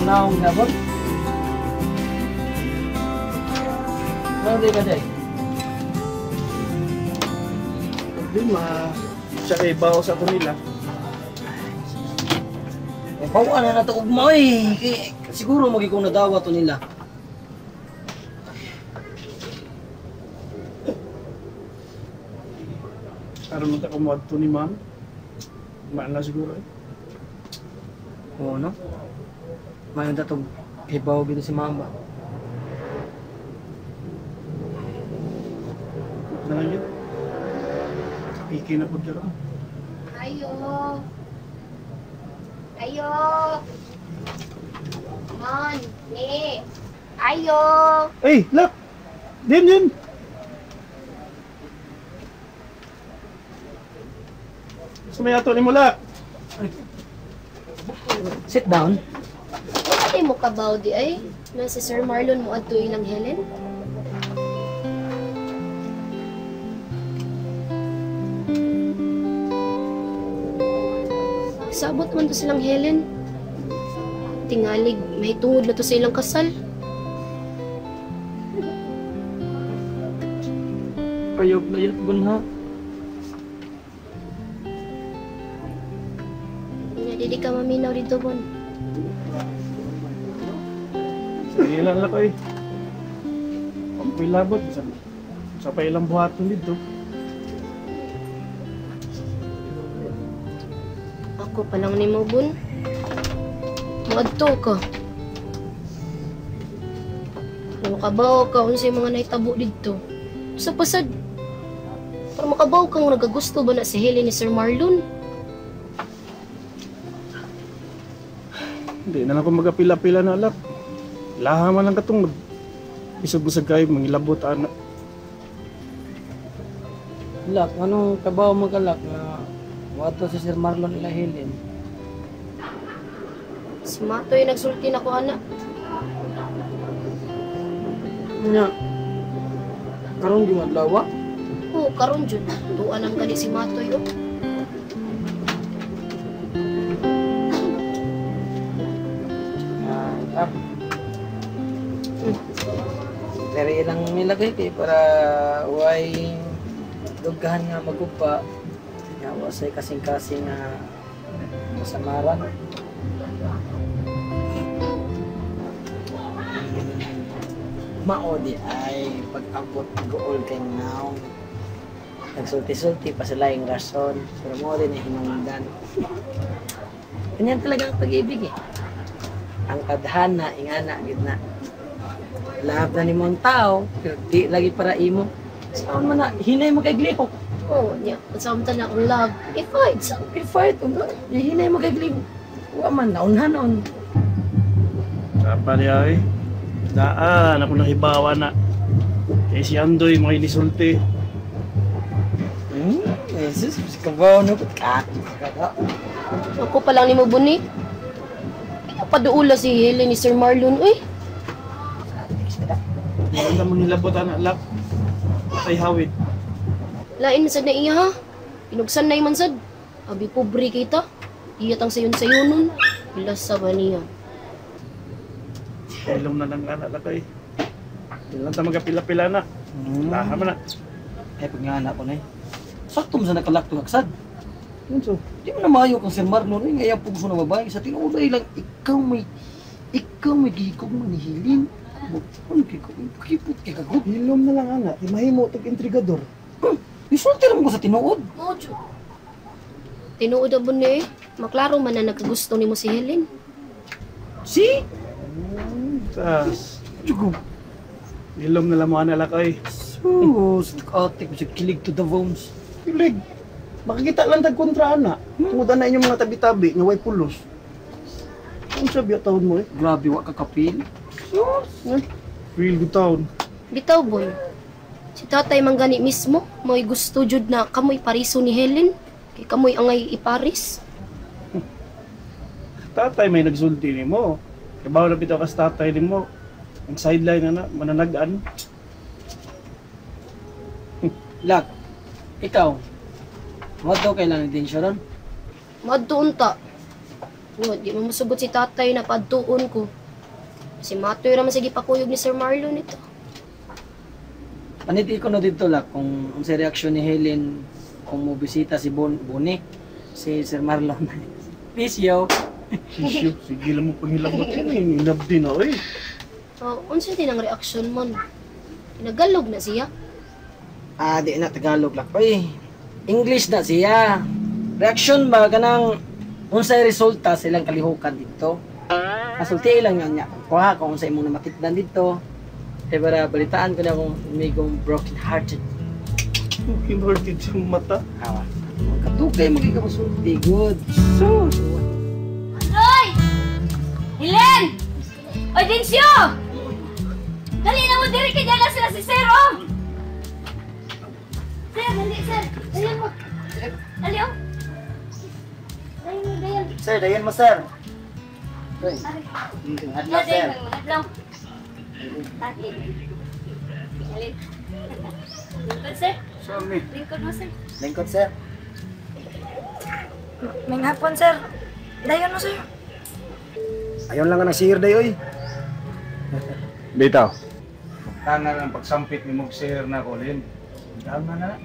naong gabon. Ano ka day? Di siya kay bawo sa ito nila. Bawa na nato ugma eh. Siguro magiging nadawa to nila. Aron mo ta kumuha ito ni ma'am. Maan na siguro eh. Oo, no? Mayon ta to ibaw gito si mama. Na lang yun. Iki na po dyan. Ayo. Ayo. Man, ni. Ayo. Ay, lak! Din! Sumayato ni mo, lak! Sit down. Bakit mo kabaw di ay? Na si Sir Marlon mo adto ilang Helen? Sabot man to silang Helen. Tingalig, may tungod na to sa ilang kasal. Kayog na yun, bunha. Hindi ka maminaw dito, Bon. Sige lang lak eh. Ang pilabot, sa pailang buhaton dito. Ako pa lang ni mo, Bon. Maadto ka. Ano kabaw ka unsay mga naitabo dito? Sa pasad. Para makabaw kang nagagusto ba na si Helen ni Sir Marlon? Hindi na lang ako magapila-pila na lak. Laha man lang katong isog mo sa kayo, mangilabot anak. Lak, anong kabaw mo ka, Lak, na wato si Sir Marlon ila Helen? Si Matoy nagsulti na ko, anak. Nya, karon di madlawa? Oo, karon dyan. Tuan ang gani si Matoy, oh. Pero ilang nilagay kay para way dugahan nga magupa. Nga wasay kasing-kasing nga masamaran. Maodi ay pag-abot gool kay now. Nagsulti-sulti pa sila yung rason. Pero mo din ay hinungdan. Ganyan talaga ang pag-ibig eh. Ang kadhana, ingana, gitna. Lahap na ni mong tao, pero di lagi para imo. Saan man na, hinay mo kay glihok. Oo, niya. Pasamta na akong love. I-fight. Sacrifice, hinay mo kay glihok. Huwag man, naunhanon. Sapa niya eh. Daan, ako nang hibawa na. Eh si Andoy, mga inisulti. Jesus, si kabaw na po. Ako pa lang ni mo, Buni. Pinapaduula si Helen ni Sir Marlon, uy. Hindi na manghilabot anak lak. Ay hawid. Lain na sad na iya, ha? Pinugsan na man sad. Abi pobre kita. Iyat ang sayon-sayonon. Pilas sa ba niya? Ilom na lang anak lak eh. Hindi lang tayo magapila-pila na. Laha man na. Ay, pag nga anak ko na eh. Sakto mo sa nakalakto aksad. Yun so. Di mo na maayo kang Sir Marlon. Ay, ngayon po gusto na babae. Sa tinuulay lang, ikaw may gikog mo ni Helen. Ano kikipot kay kagod? Ilom na lang anak. Mahimo itong intrigador. Isulti naman ko sa tinuod. Mojo. Tinuod na Buni, maklaro man na nagkagusto ni mo si Helen. Si? Tas. Tsugo. Ilom na lang mo anak lak eh. Sus, atik mo siya kilig to the bones. Kilig. Makikita lang tagkontra anak. Tungod na inyong mga tabi-tabi nga way pulos. Ano sabi at taon mo eh? Grabe, wa kakapil. Real good town. Bitaw, boy. Si tatay man gani mismo, mo'y gusto jud na kamoy pariso ni Helen. Kay kamoy angay iparis. Tatay may nagsulti ni mo. Kabaw na bitaw kas tatay ni mo. Ang sideline na mananagaan. Lag, ikaw, what daw kailangan din siya ron? Madto unta. Nga, di mo masugot si tatay na padtuon ko. Si Matoy raman sige pakuyog ni Sir Marlon ito. Paniti ko na dito lang kung sa reaksyon ni Helen kung mo bisita si Boni, si Sir Marlon. Peace, yo. Sisyo, sige lang mo panghilabot yun. Inabdi na, oy. Unsa din ang reaksyon man? Nagalog na siya. Di na Tagalog lang. Oy, English na siya. Reaksyon ba kanang unsay resulta silang kalihukan dito? Kasulti lang yan niya. Kuha kung unsay imong namatitdan dito. Kaya para balitaan ko na kung umigong broken hearted. Kinhorted sa mata. Ang katukay magkikapasulti. Good. So. Hoy! Helen! Oy, Dinsyo! Dali na mo, diri kanya na sila si Sir, oh! Sir, dali, Sir. Dayan mo. Dali, oh. Dayan mo, dayan. Sir, dayan mo, sir. Dayan, dayan, mangadlaw. Tati. Alin. Lingkod, Sir. Sorry. Lingkod mo, Sir. Lingkod, sir. May hapon, Sir. Dayan mo, Sir. Ayaw lang ka ng sihir day, oy. Bitaw. Tangan ang pagsampit ni Mugsir na Colin. Tama na.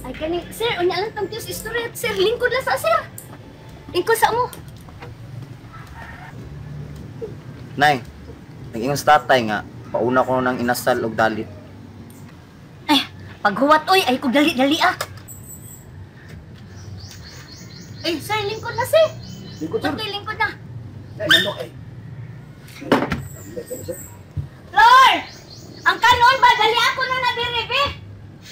Ay, kani, Sir, unya lang tang tiyos istorya. Sir, lingkod lang sa, Sir. Lingkod sa mo. Nay, nag-ingon sa tatay nga, pauna ko nang inasal og dalit. Ay, paghuwat, oy, ay kung dali-dali, ah. Ay, Sir, lingkod na, Sir. Lingkod, sir. Patoy, lingkod na. Ay, nandok, ay. Lord! Ang kanon ba? Dali ako na nabiribi.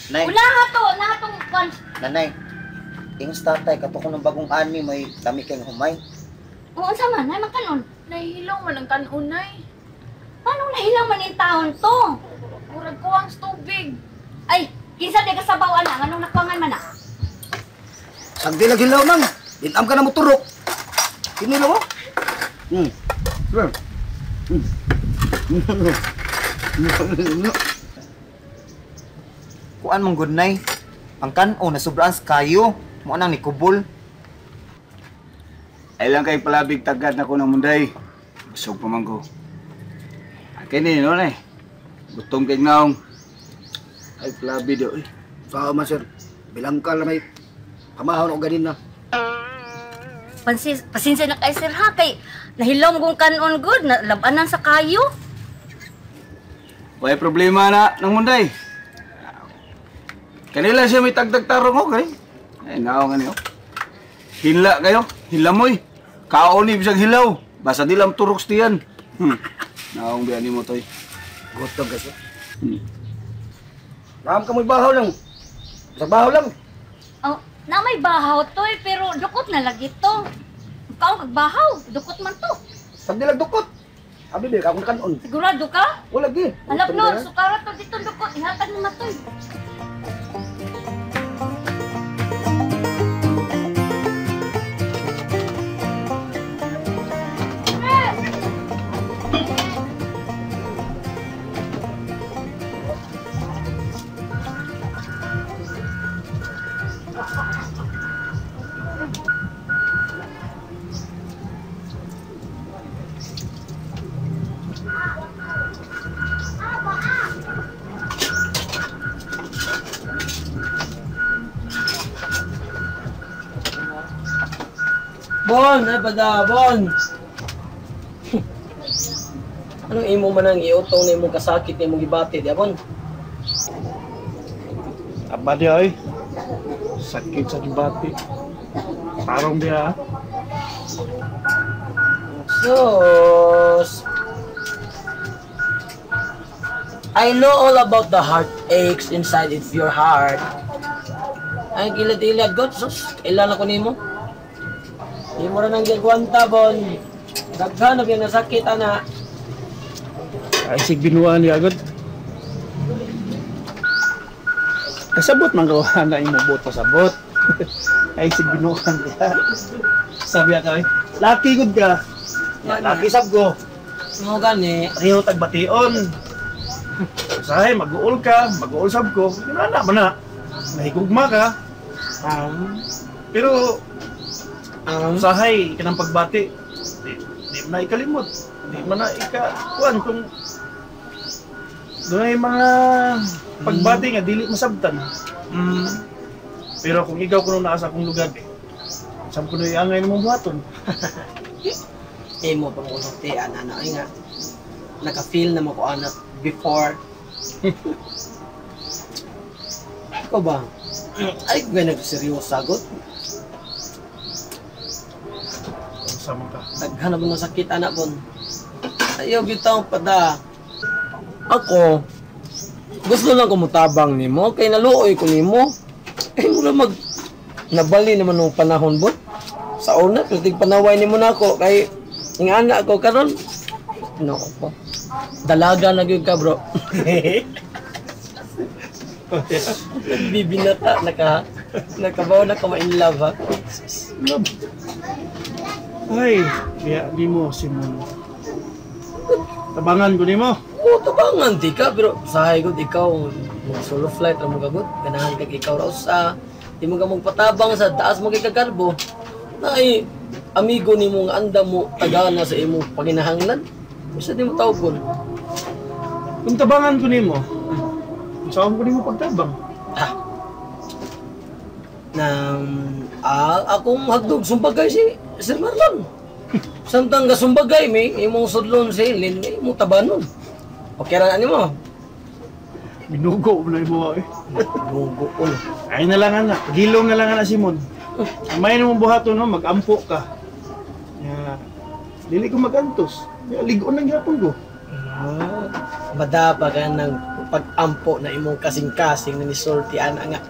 Nay, Una hatong kon. nanay, ingon sa tatay, kato ko ng bagong ani, may kami kayong humay. Oo, sama na, man kanon. Nahihilong man ang kanunay. Paano nahilang man yung taon to? Murag ko ang tubig. Ay, kinsa di kasabaw na, anong nakuangan man na? Sagdi lang hilaw nang. Dinam ka na mo turok. Kinilo mo? Sir. Kuan mong good nay, ang kano na sobrang kayo, mo nang nikubol. Ay lang kay palabig tagad na ko ng munday. Busog pa man ko. Akin din, no, nay. Gutom kay ngaong. Ay palabi do, eh. Sao man, sir. Bilang ka lang may pamahon o ganin na. Pasensya na kay Sir ha, kay nahilaw mo kong kanon good, na labanan sa kayo. May problema na ng munday. Kanila siya may tagtagtarong ko, kay. Ay, ngaong ano. Hinla kayo, hinlamoy. Kaoni bisag hilaw. Basta di lang turok stiyan. Naong biyan ni mo toy. Gutom ka, sir. Nakam ka mo'y bahaw lang. Sa bahaw lang. Oh, na may bahaw to eh, pero dukot na lagi to. Ikaw kagbahaw, dukot man to. Sagdi lang dukot. Abi, di ka akong kanon. Sigurado ka? Wala, gi. Alap no, sukarat to dito dukot, ihatag mo matoy. Bon, ay pada, Bon. Anong imo man ang iutong na imong kasakit na imong gibati, di Bon? Aba di ay. Sakit sa dibati. Parang dia. Sus. I know all about the heartaches inside of your heart. Ay, kilad-ilad, God, sus. Kailan ako nimo? Di mo rin ang gagwanta, Bon. Daghan, yung nasakit, ana. Ay, sig binuan niya agad. Kasabot man gawa na yung mabot pasabot. Ay, sig binuan niya. Sabi ka, laki good ka. Laki sab ko. Mo gani. Ayaw tagbation. Sahay, mag-uol ka, mag-uol sab ko. Wala na, mahigugma ka. Pero, Usahay kanang pagbati. Di mo na ikalimot. Di mo na kuan kung doon mga pagbati nga dili masabtan. Pero kung ikaw kuno naa sa akong lugar, saan kuno iangay mo buhaton? Mo pang ulti ana ay nga naka-feel na mo ko anak before. Ikaw ba? Ay, ganag seryoso sagot. Sama ka. Naghanap ng sakit anak ko. Ayaw bitaw pada. Ako, gusto lang kumutabang nimo kay naluoy ko nimo. Mo na nabali naman ng panahon bo. Sa una, kritig panaway nimo nako kay ingana ako karon. No ko. Dalaga na gyud ka, bro. Bibinata nakabaw na ka ma-in love ha. Love. Ay, kaya di mo Simon. Tabangan ko nimo. Oo, tabangan di ka pero sahay gud ikaw solo flight ra mo gagud. Ganahan kag ikaw raw sa di mo ka magpatabang sa taas mo kay kakarbo. Nay amigo nimo nga anda mo tagana sa imo paginahanglan. Bisa di mo tawgon. Kung tabangan ko nimo, saan ko nimo pagtabang? Akong hagdog sumbagay si Sir Marlon. Samtang gasumbagay mi imong sudlon si Lin imong tabanon. Okay ra nimo. Binugo mo na imo eh. Bugo ul. Ay na lang ana, gilong na lang ana Simon. May nimo buhaton no, magampo ka. Ya, dili ko magantos. Ya ligon na gyapon ko. Madapa ka ng pag-ampo na imong kasing-kasing na nisulti ana nga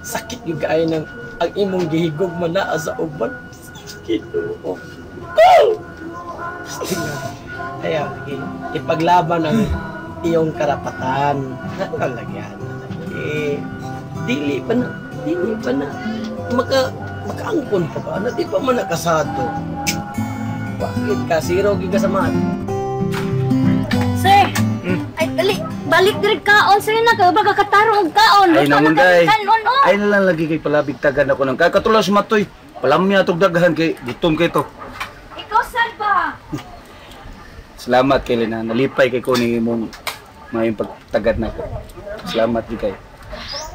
sakit yung kaayo ng ang imong gihigog man naa sa uban. Sakit o. Kaya ipaglaban ang iyong karapatan. Kalagyan. Dili pa na makaangkon pa ba na di pa man nakasado. Bakit ka zero giga sa mat? Sir, ay dali, balik diri kaon sir na ka baga katarong og kaon. Ay Gusto naman na kami day. kanon, oh. Ay na lang lagi kay palabig tagan ako ng kakatulas matoy. Palamya tog daghan kay gutom kay to. Ikaw saan ba? Salamat kay Lina. Nalipay kay kuning imong mayong pagtagad nako. Salamat di kay.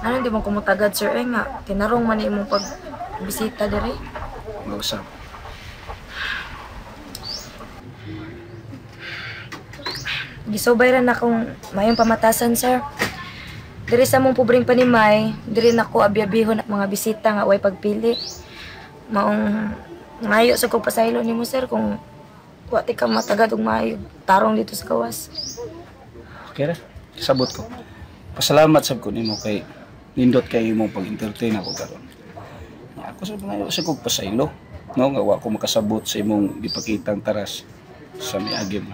Ano di mo kumutagad sir eh nga. Tinarong man imong pagbisita diri. Mausap. Gisubay ra na akong mayong pamatasan sir. Diri sa mong pobreng panimay, diri nako abiyabihon at mga bisita nga way pagpili. Maong ngayo sa kong pasaylo nimo sir kung wati ka matagad og maayo tarong dito sa gawas. Okay ra. Sabot ko. Pasalamat sab ko nimo kay nindot kay imong pag-entertain ako karon. Ako sa mga sa kog pasaylo. No nga wa ko makasabot sa imong gipakitang taras sa miagim.